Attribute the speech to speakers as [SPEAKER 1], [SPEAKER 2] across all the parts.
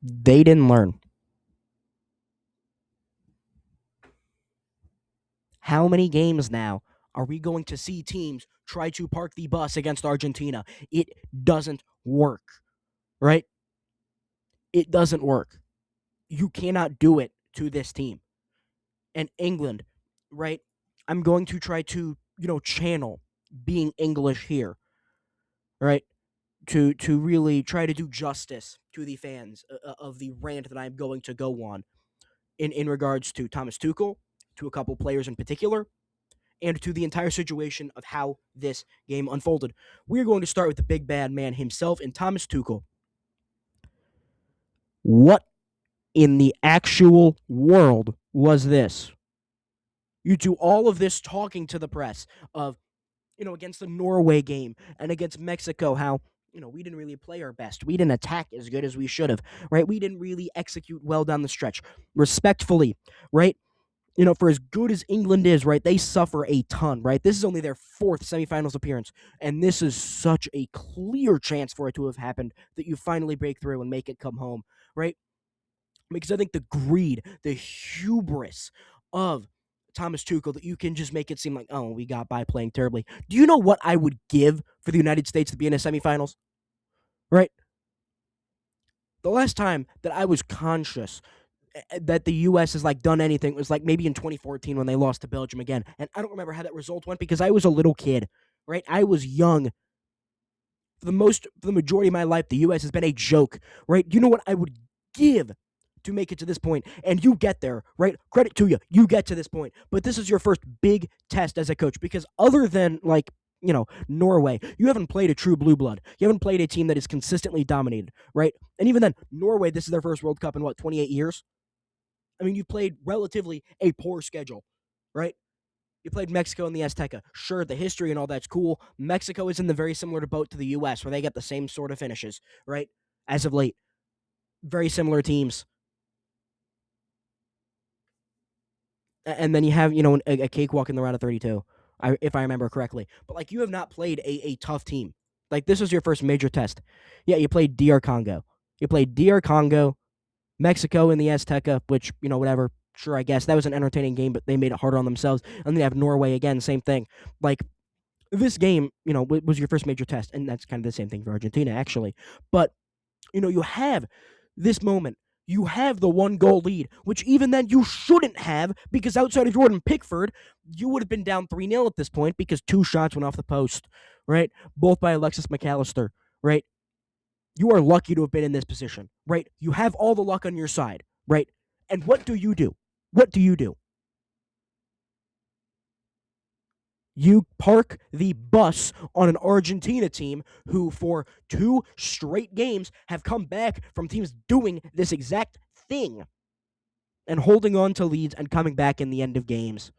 [SPEAKER 1] They didn't learn. How many games now are we going to see teams try to park the bus against Argentina? It doesn't work, right? It doesn't work. You cannot do it to this team. And England, right? I'm going to try to, channel being English here, right? To really try to do justice to the fans of the rant that I'm going to go on in regards to Thomas Tuchel, to a couple players in particular, and to the entire situation of how this game unfolded. We're going to start with the big bad man himself and Thomas Tuchel. What in the actual world was this? You do all of this talking to the press of, against the Norway game and against Mexico, how, we didn't really play our best. We didn't attack as good as we should have, right? We didn't really execute well down the stretch. Respectfully, right? For as good as England is, right, they suffer a ton, right? This is only their fourth semifinals appearance, and this is such a clear chance for it to have happened that you finally break through and make it come home, right? Because I think the greed, the hubris of Thomas Tuchel, that you can just make it seem like, oh, we got by playing terribly. Do you know what I would give for the United States to be in a semifinals? Right? The last time that I was conscious that the U.S. has done anything was maybe in 2014 when they lost to Belgium again, and I don't remember how that result went because I was a little kid, right? I was young. For the majority of my life, the U.S. has been a joke, right? You know what I would give to make it to this point, and you get there, right? Credit to you, you get to this point, but this is your first big test as a coach because other than Norway, you haven't played a true blue blood. You haven't played a team that is consistently dominated, right? And even then, Norway, this is their first World Cup in 28 years? I mean, you played relatively a poor schedule, right? You played Mexico in the Azteca. Sure, the history and all that's cool. Mexico is in the very similar to boat to the U.S., where they get the same sort of finishes, right? As of late, very similar teams. And then you have, a cakewalk in the round of 32, if I remember correctly. But you have not played a tough team. This was your first major test. Yeah, you played DR Congo. You played DR Congo, Mexico in the Azteca, which, whatever. Sure, I guess. That was an entertaining game, but they made it harder on themselves. And then you have Norway again, same thing. This game, was your first major test, and that's kind of the same thing for Argentina, actually. But, you have this moment. You have the 1-goal lead, which even then you shouldn't have, because outside of Jordan Pickford, you would have been down 3-0 at this point because 2 shots went off the post, right? Both by Alexis McAllister, right? You are lucky to have been in this position, right? You have all the luck on your side, right? And what do you do? What do you do? You park the bus on an Argentina team who, for 2 straight games, have come back from teams doing this exact thing and holding on to leads and coming back in the end of games,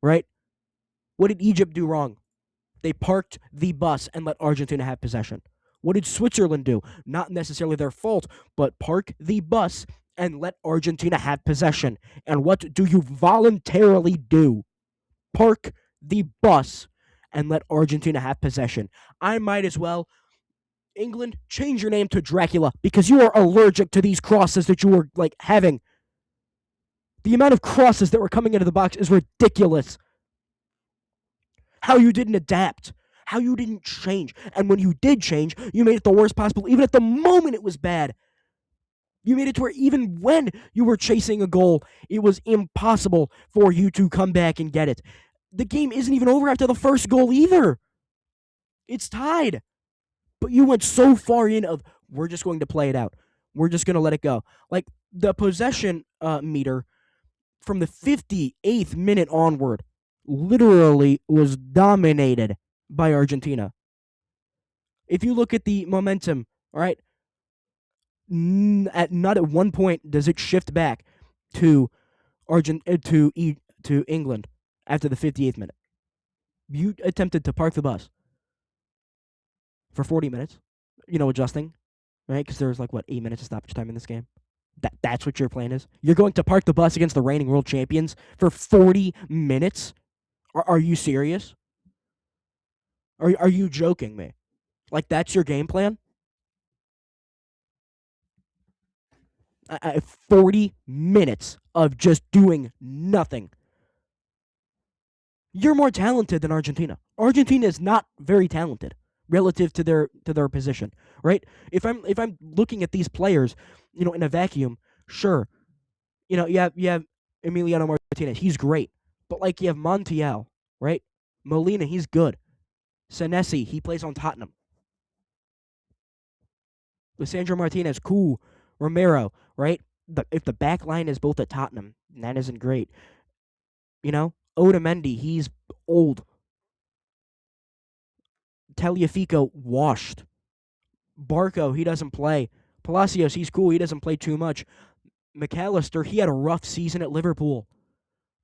[SPEAKER 1] right? What did Egypt do wrong? They parked the bus and let Argentina have possession. What did Switzerland do? Not necessarily their fault, but park the bus and let Argentina have possession. And what do you voluntarily do? Park the bus and let Argentina have possession. I might as well, England, change your name to Dracula because you are allergic to these crosses that you were having. The amount of crosses that were coming into the box is ridiculous. How you didn't adapt, how you didn't change, and when you did change, you made it the worst possible. Even at the moment it was bad. You made it to where even when you were chasing a goal, it was impossible for you to come back and get it. The game isn't even over after the first goal either. It's tied. But you went so far in of, we're just going to play it out. We're just going to let it go. The possession meter from the 58th minute onward literally was dominated by Argentina. If you look at the momentum, all right, not at one point does it shift back to to England after the 58th minute. You attempted to park the bus for 40 minutes, adjusting, right? Because there's 8 minutes of stoppage time in this game. That's what your plan is. You're going to park the bus against the reigning world champions for 40 minutes. Are you serious? Are you joking me? That's your game plan? 40 minutes of just doing nothing. You're more talented than Argentina. Argentina is not very talented relative to their position, right? If I'm looking at these players, in a vacuum, sure, you have Emiliano Martinez, he's great, but like you have Montiel, right? Molina, he's good. Senesi, he plays on Tottenham. Lisandro Martinez, cool. Romero, right? If the back line is both at Tottenham, that isn't great. Otamendi, he's old. Tagliafico, washed. Barco, he doesn't play. Palacios, he's cool. He doesn't play too much. McAllister, he had a rough season at Liverpool.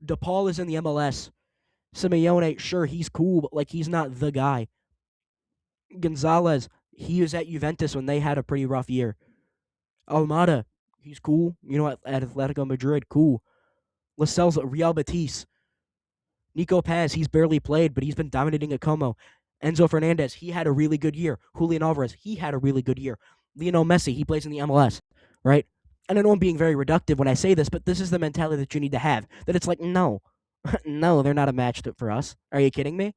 [SPEAKER 1] DePaul is in the MLS. Simeone, sure, he's cool, but he's not the guy. Gonzalez, he was at Juventus when they had a pretty rough year. Almada, he's cool. At Atletico Madrid, cool. Lascelles at Real Betis. Nico Paz, he's barely played, but he's been dominating at Como. Enzo Fernández, he had a really good year. Julian Alvarez, he had a really good year. Lionel Messi, he plays in the MLS, right? And I know I'm being very reductive when I say this, but this is the mentality that you need to have. That it's no, no, they're not a match fit for us. Are you kidding me?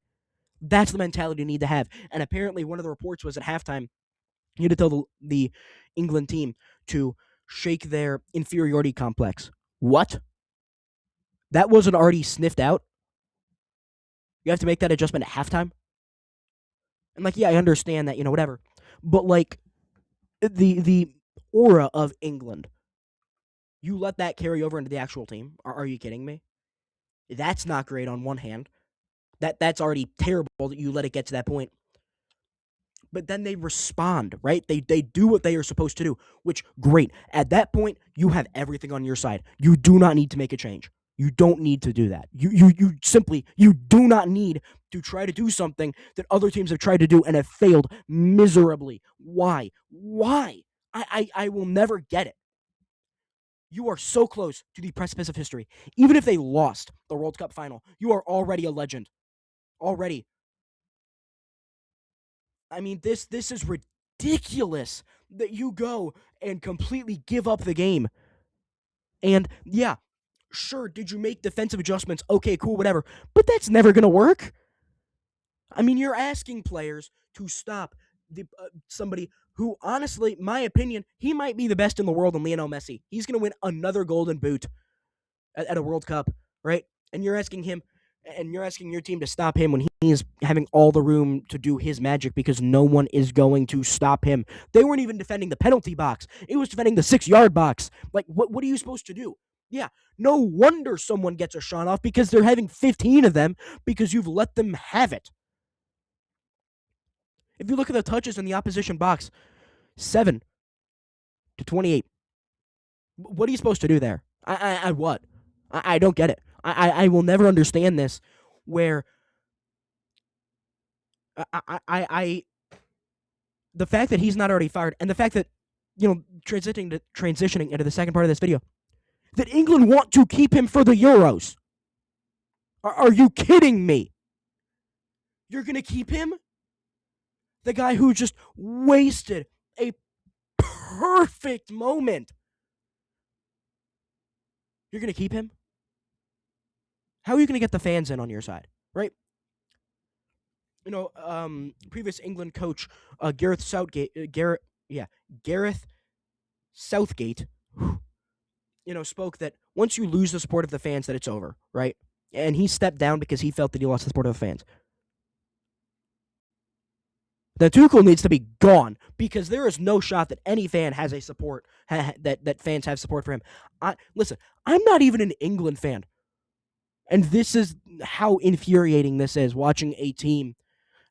[SPEAKER 1] That's the mentality you need to have. And apparently one of the reports was at halftime, you had to tell the England team to shake their inferiority complex. What? That wasn't already sniffed out? You have to make that adjustment at halftime? And yeah, I understand that, whatever. But the aura of England, you let that carry over into the actual team? Are you kidding me? That's not great on one hand. That's already terrible that you let it get to that point. But then they respond, right? They do what they are supposed to do, which, great. At that point, you have everything on your side. You do not need to make a change. You don't need to do that. You simply, you do not need to try to do something that other teams have tried to do and have failed miserably. Why? I will never get it. You are so close to the precipice of history. Even if they lost the World Cup final, you are already a legend. Already. I mean, this is ridiculous that you go and completely give up the game. And yeah, sure, did you make defensive adjustments? Okay, cool, whatever. But that's never going to work. I mean, you're asking players to stop somebody who, honestly, my opinion, he might be the best in the world in Lionel Messi. He's going to win another golden boot at a World Cup, right? And you're asking him, and you're asking your team to stop him when he's having all the room to do his magic because no one is going to stop him. They weren't even defending the penalty box. It was defending the 6-yard box. What are you supposed to do? Yeah, no wonder someone gets a shot off because they're having 15 of them because you've let them have it. If you look at the touches in the opposition box, 7 to 28. What are you supposed to do there? What? I don't get it. I will never understand this where the fact that he's not already fired and the fact that, transitioning into the second part of this video, that England want to keep him for the Euros. Are you kidding me? You're going to keep him? The guy who just wasted a perfect moment. You're going to keep him? How are you going to get the fans in on your side, right? Previous England coach Gareth Southgate, Gareth Southgate, spoke that once you lose the support of the fans, that it's over, right? And he stepped down because he felt that he lost the support of the fans. The Tuchel needs to be gone because there is no shot that any fan has a support, that fans have support for him. Listen, I'm not even an England fan. And this is how infuriating this is, watching a team,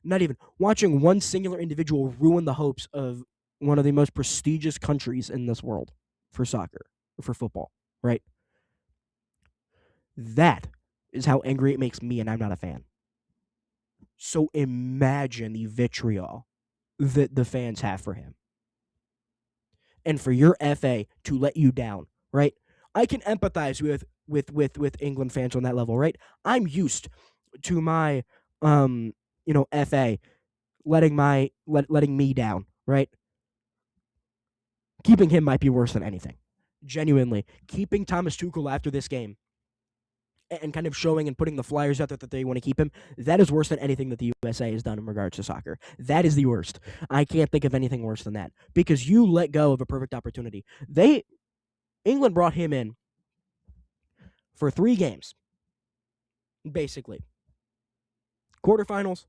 [SPEAKER 1] not even, watching one singular individual ruin the hopes of one of the most prestigious countries in this world for soccer, or for football, right? That is how angry it makes me, and I'm not a fan. So imagine the vitriol that the fans have for him. And for your FA to let you down, right? I can empathize with England fans on that level, right? I'm used to my FA letting me down, right? Keeping him might be worse than anything. Genuinely, keeping Thomas Tuchel after this game and kind of showing and putting the flyers out there that they want to keep him, that is worse than anything that the USA has done in regards to soccer. That is the worst. I can't think of anything worse than that because you let go of a perfect opportunity. England brought him in for 3 games, basically. Quarterfinals,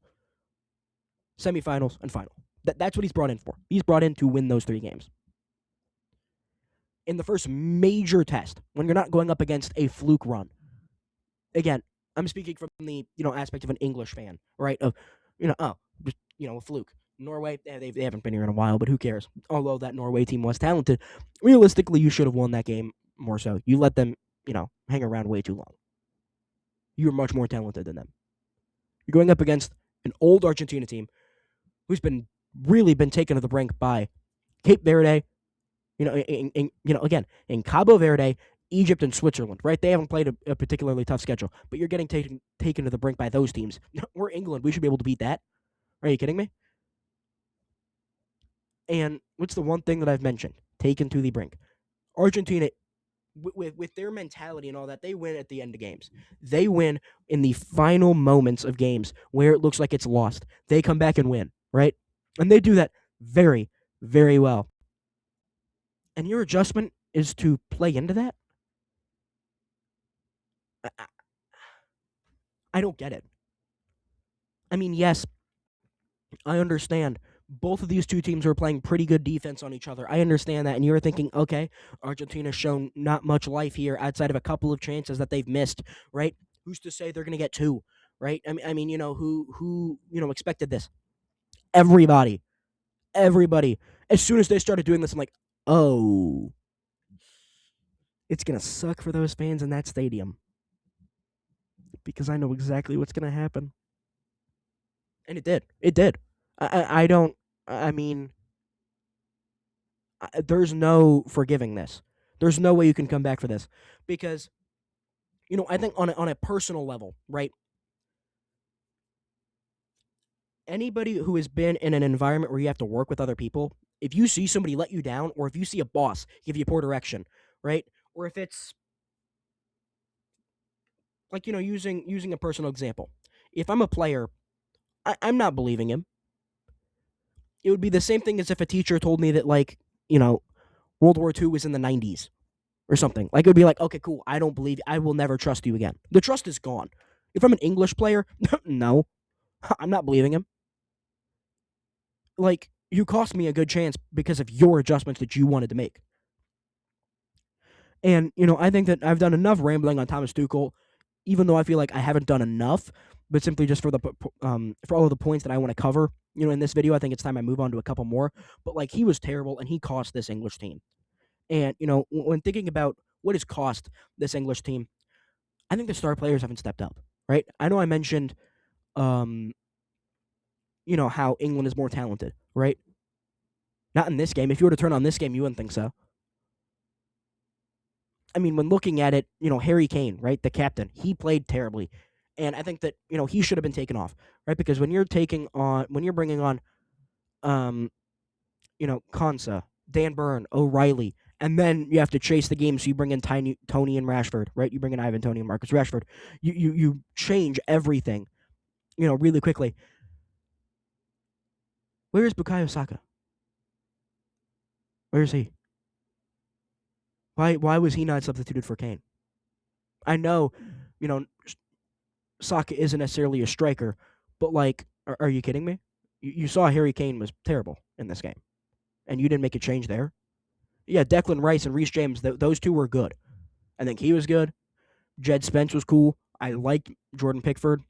[SPEAKER 1] semifinals, and final. That's what he's brought in for. He's brought in to win those 3 games. In the first major test, when you're not going up against a fluke run, again, I'm speaking from the aspect of an English fan, right? Of just a fluke. Norway, they haven't been here in a while, but who cares? Although that Norway team was talented, realistically, you should have won that game more so. You let them, hang around way too long. You're much more talented than them. You're going up against an old Argentina team who's really been taken to the brink by Cape Verde. Again, in Cabo Verde, Egypt, and Switzerland, right? They haven't played a particularly tough schedule, but you're getting taken to the brink by those teams. We're England. We should be able to beat that. Are you kidding me? And what's the one thing that I've mentioned? Taken to the brink. Argentina, with their mentality and all that, they win at the end of games. They win in the final moments of games where it looks like it's lost. They come back and win, right? And they do that very, very well. And your adjustment is to play into that? I don't get it. I mean, yes, I understand. Both of these two teams are playing pretty good defense on each other. I understand that. And you're thinking, okay, Argentina's shown not much life here outside of a couple of chances that they've missed, right? Who's to say they're going to get 2, right? I mean, who expected this? Everybody. As soon as they started doing this, I'm like, oh, it's going to suck for those fans in that stadium because I know exactly what's going to happen. And it did. It did. I mean, there's no forgiving this. There's no way you can come back for this because, I think on a personal level, right? Anybody who has been in an environment where you have to work with other people, if you see somebody let you down, or if you see a boss give you poor direction, right? Or if it's like, using a personal example. If I'm a player, I'm not believing him. It would be the same thing as if a teacher told me that, like, World War II was in the 90s or something. Like, it would be like, okay, cool, I don't believe you. I will never trust you again. The trust is gone. If I'm an English player, no, I'm not believing him. Like, you cost me a good chance because of your adjustments that you wanted to make. And, I think that I've done enough rambling on Thomas Tuchel, even though I feel like I haven't done enough, but simply just for all of the points that I want to cover, in this video. I think it's time I move on to a couple more. But, like, he was terrible, and he cost this English team. And, when thinking about what has cost this English team, I think the star players haven't stepped up, right? I know I mentioned, how England is more talented, right? Not in this game. If you were to turn on this game, you wouldn't think so. I mean, when looking at it, Harry Kane, right, the captain, he played terribly. And I think that, he should have been taken off, right? Because when you're bringing on, Konsa, Dan Burn, O'Reilly, and then you have to chase the game, so you bring in Tony and Rashford, right? You bring in Ivan Tony and Marcus Rashford. You change everything, really quickly. Where is Bukayo Saka? Where is he? Why was he not substituted for Kane? I know, Saka isn't necessarily a striker, but, like, are you kidding me? You saw Harry Kane was terrible in this game, and you didn't make a change there? Yeah, Declan Rice and Reece James, those two were good. I think he was good. Jed Spence was cool. I liked Jordan Pickford.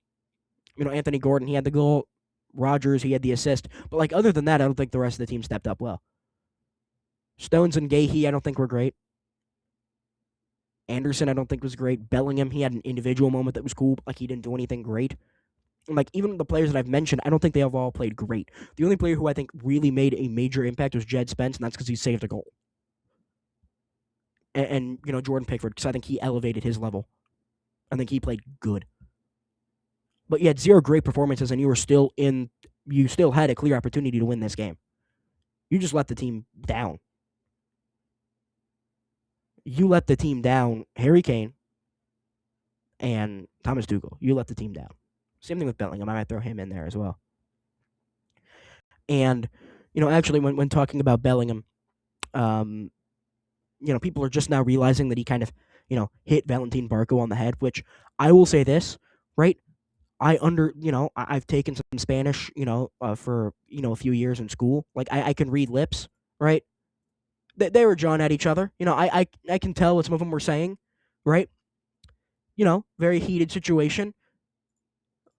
[SPEAKER 1] Anthony Gordon, he had the goal. Rodgers, he had the assist. But, like, other than that, I don't think the rest of the team stepped up well. Stones and Gahey, I don't think were great. Anderson, I don't think was great. Bellingham, he had an individual moment that was cool, but, like, he didn't do anything great. And, like, even the players that I've mentioned, I don't think they have all played great. The only player who I think really made a major impact was Jed Spence, and that's because he saved a goal. And Jordan Pickford, because I think he elevated his level. I think he played good. But you had 0 great performances, and you still had a clear opportunity to win this game. You just let the team down. you let the team down. Harry Kane and Thomas Tuchel, you let the team down. Same thing with Bellingham. I might throw him in there as well. And actually, when talking about Bellingham, um, people are just now realizing that he kind of, hit Valentin Barco on the head. Which I will say this, right? I've taken some Spanish, for a few years in school. Like I can read lips, right? They were jawing at each other. I can tell what some of them were saying, right? Very heated situation.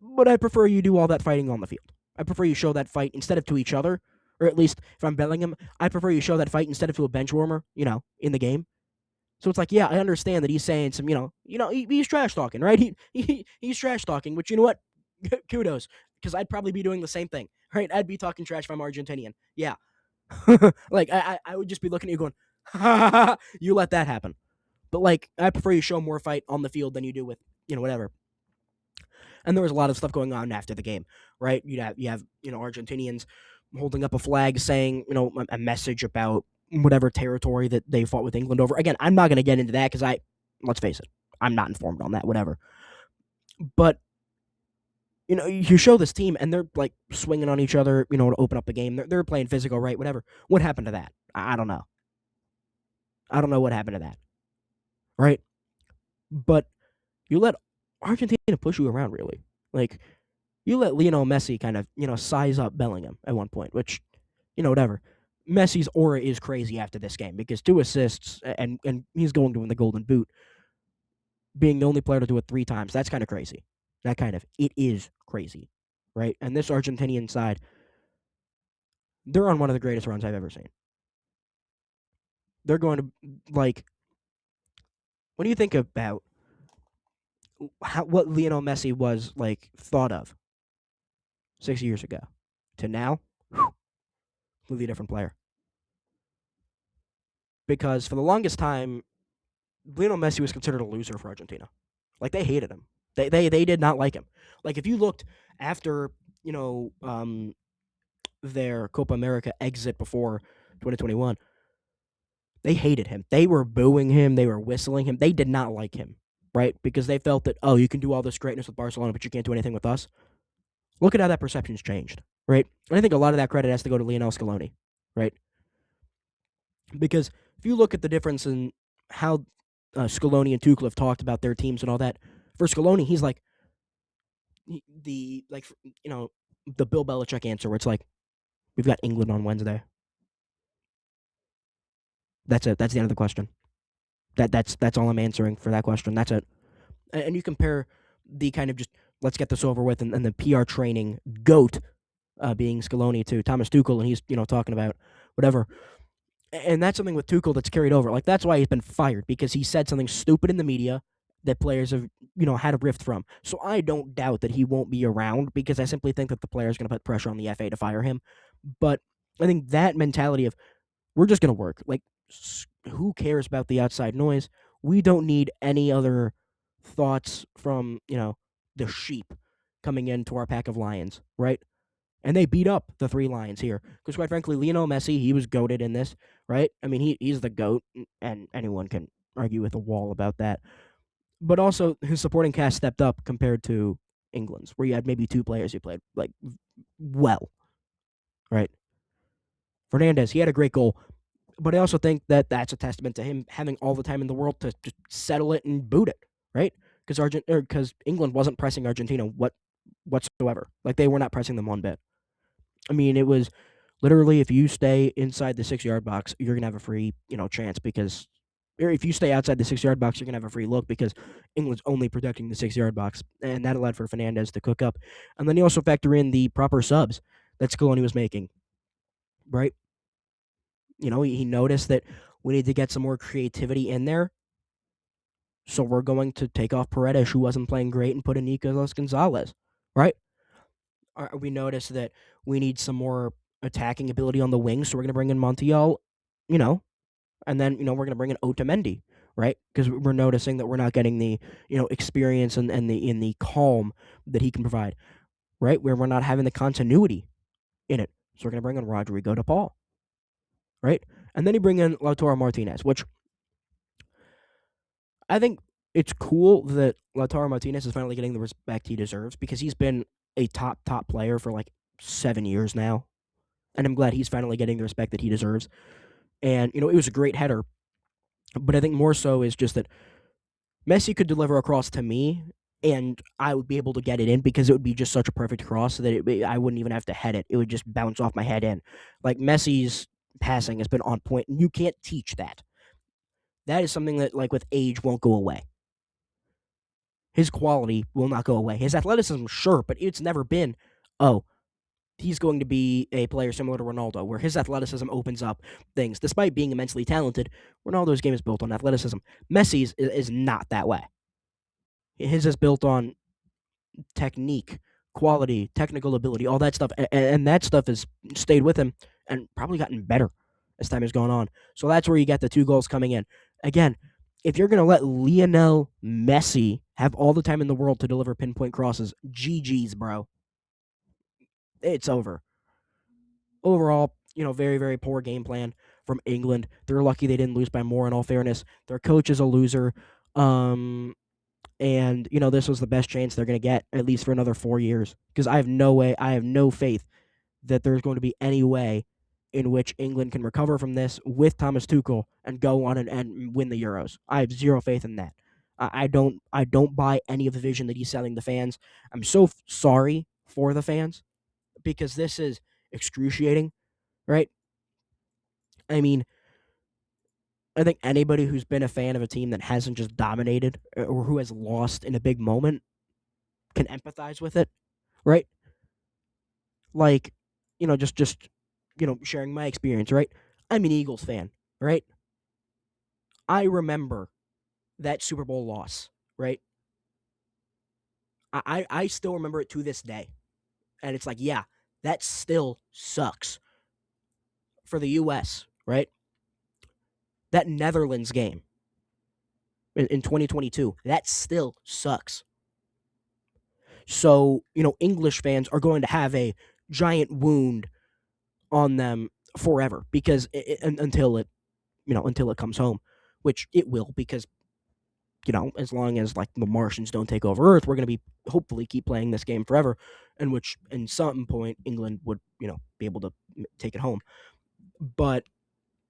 [SPEAKER 1] But I prefer you do all that fighting on the field. I prefer you show that fight instead of to each other, or at least if I'm Bellingham, I prefer you show that fight instead of to a bench warmer, in the game. So it's like, yeah, I understand that he's saying some, he's trash talking, right? He's trash talking, which you know what? Kudos, because I'd probably be doing the same thing, right? I'd be talking trash if I'm Argentinian. Yeah, like I would just be looking at you going, ha, ha, ha, you let that happen. But like, I prefer you show more fight on the field than you do with whatever. And there was a lot of stuff going on after the game, right? You have Argentinians holding up a flag saying a message about whatever territory that they fought with England over. Again, I'm not going to get into that because let's face it, I'm not informed on that. Whatever, but you show this team and they're like swinging on each other, to open up the game. They're playing physical, right? Whatever. What happened to that? I don't know. I don't know what happened to that, right? But you let Argentina push you around, really. Like, you let Lionel Messi kind of, size up Bellingham at one point, which, whatever. Messi's aura is crazy after this game because 2 assists and he's going to win the Golden Boot. Being the only player to do it 3 times, that's kind of crazy. It is crazy, right? And this Argentinian side, they're on one of the greatest runs I've ever seen. They're going to, like, what do you think about what Lionel Messi was, like, thought of 6 years ago to now? Completely different player. Because for the longest time, Lionel Messi was considered a loser for Argentina. Like, they hated him. They did not like him. Like, if you looked after, their Copa America exit before 2021, they hated him. They were booing him. They were whistling him. They did not like him, right? Because they felt that, oh, you can do all this greatness with Barcelona, but you can't do anything with us. Look at how that perception's changed, right? And I think a lot of that credit has to go to Lionel Scaloni, right? Because if you look at the difference in how Scaloni and Tuchel have talked about their teams and all that, for Scaloni, he's like the Bill Belichick answer, where it's like, we've got England on Wednesday. That's it. That's the end of the question. That's all I'm answering for that question. That's it. And you compare the kind of just let's get this over with and the PR training goat being Scaloni to Thomas Tuchel, and he's talking about whatever. And that's something with Tuchel that's carried over. Like, that's why he's been fired, because he said something stupid in the media that players have, had a rift from. So I don't doubt that he won't be around, because I simply think that the player's going to put pressure on the FA to fire him. But I think that mentality of, we're just going to work. Like, who cares about the outside noise? We don't need any other thoughts from, the sheep coming into our pack of lions, right? And they beat up the 3 Lions here. Because, quite frankly, Lionel Messi, he was goated in this, right? I mean, he's the GOAT, and anyone can argue with a wall about that. But also, his supporting cast stepped up compared to England's, where you had maybe 2 players who played, like, well, right? Fernandez, he had a great goal. But I also think that that's a testament to him having all the time in the world to just settle it and boot it, right? Because England wasn't pressing Argentina whatsoever. Like, they were not pressing them one bit. I mean, it was literally, if you stay inside the 6-yard box, you're going to have a free, chance, because, or if you stay outside the 6-yard box, you're going to have a free look, because England's only protecting the 6-yard box. And that allowed for Fernandez to cook up. And then you also factor in the proper subs that Scaloni was making, right? He noticed that we need to get some more creativity in there. So we're going to take off Paredes, who wasn't playing great, and put in Nicolas Gonzalez, right? We noticed that we need some more attacking ability on the wings, so we're going to bring in Montiel, and then, we're going to bring in Otamendi, right? Because we're noticing that we're not getting the, experience and the calm that he can provide, right? Where we're not having the continuity in it. So we're going to bring in Rodrigo de Paul, right? And then you bring in Lautaro Martínez, which I think it's cool that Lautaro Martinez is finally getting the respect he deserves because he's been a top player for like 7 years now, and I'm glad he's finally getting the respect that he deserves. And it was a great header, but I think more so is just that Messi could deliver a cross to me, and I would be able to get it in because it would be just such a perfect cross that I wouldn't even have to head it. It would just bounce off my head in. Like Messi's passing has been on point, and you can't teach that. That is something that, like with age, won't go away. His quality will not go away. His athleticism, sure, but it's never been, oh, he's going to be a player similar to Ronaldo, where his athleticism opens up things. Despite being immensely talented, Ronaldo's game is built on athleticism. Messi's is not that way. His is built on technique, quality, technical ability, all that stuff, and that stuff has stayed with him and probably gotten better as time has gone on. So that's where you get the 2 goals coming in. Again, if you're going to let Lionel Messi have all the time in the world to deliver pinpoint crosses, GG's, bro. It's over. Overall, very, very poor game plan from England. They're lucky they didn't lose by more, in all fairness. Their coach is a loser. And this was the best chance they're going to get, at least for another 4 years, because I have no faith that there's going to be any way in which England can recover from this with Thomas Tuchel and go on and win the Euros. I have zero faith in that. I don't buy any of the vision that he's selling the fans. I'm so sorry for the fans because this is excruciating, right? I mean, I think anybody who's been a fan of a team that hasn't just dominated or who has lost in a big moment can empathize with it, right? Like, just sharing my experience, right? I'm an Eagles fan, right? I remember that Super Bowl loss, right? I still remember it to this day. And it's like, yeah, that still sucks for the US, right? That Netherlands game in 2022, that still sucks. So, English fans are going to have a giant wound on them forever because until it comes home, which it will, because as long as like the Martians don't take over Earth, we're going to be hopefully keep playing this game forever, in which in some point England would be able to take it home. But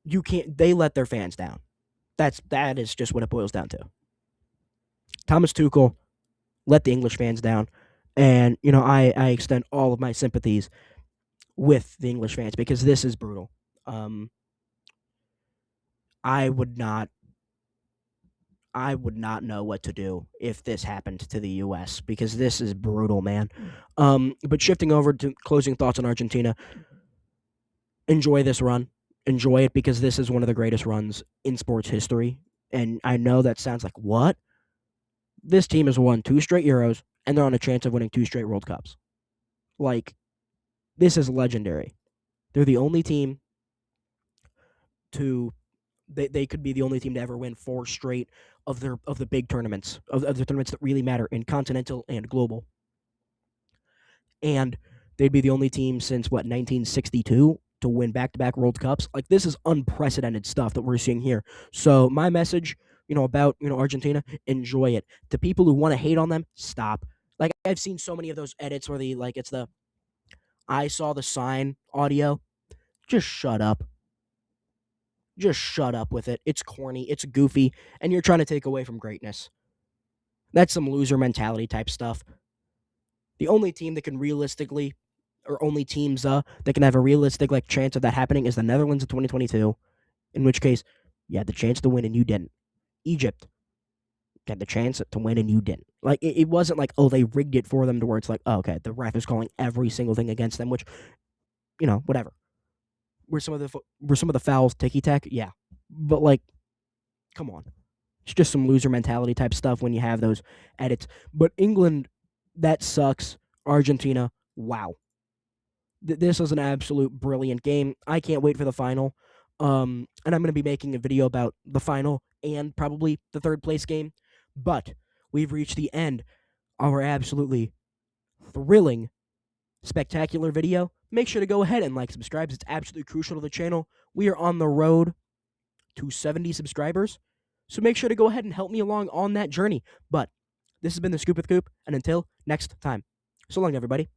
[SPEAKER 1] you can't. They let their fans down. That is just what it boils down to. Thomas Tuchel let the English fans down, and I extend all of my sympathies with the English fans because this is brutal. I would not know what to do if this happened to the U.S. because this is brutal, man. But shifting over to closing thoughts on Argentina, enjoy this run. Enjoy it because this is one of the greatest runs in sports history. And I know that sounds like, what? This team has won 2 straight Euros, and they're on a chance of winning 2 straight World Cups. Like, this is legendary. They're the only team to they could be the only team to ever win 4 straight of the big tournaments, of the tournaments that really matter in continental and global. And they'd be the only team since 1962 to win back-to-back World Cups. Like, this is unprecedented stuff that we're seeing here. So my message, about Argentina, enjoy it. To people who want to hate on them, stop. Like, I've seen so many of those edits where it's the I saw the sign audio. Just shut up. Just shut up with it. It's corny, it's goofy, and you're trying to take away from greatness. That's some loser mentality type stuff. The only team that can realistically, or only teams that can have a realistic chance of that happening is the Netherlands in 2022, in which case you had the chance to win and you didn't. Egypt had the chance to win and you didn't. Like, it wasn't like, oh, they rigged it for them to where it's like, oh, okay, the ref is calling every single thing against them, which, whatever. Were some of the fouls ticky-tack? Yeah. But, come on. It's just some loser mentality type stuff when you have those edits. But England, that sucks. Argentina, wow. This is an absolute brilliant game. I can't wait for the final. And I'm going to be making a video about the final and probably the third place game. But we've reached the end of our absolutely thrilling, spectacular video. Make sure to go ahead and subscribe. It's absolutely crucial to the channel. We are on the road to 70 subscribers. So make sure to go ahead and help me along on that journey. But this has been the Scoop with Coop, and until next time, so long, everybody.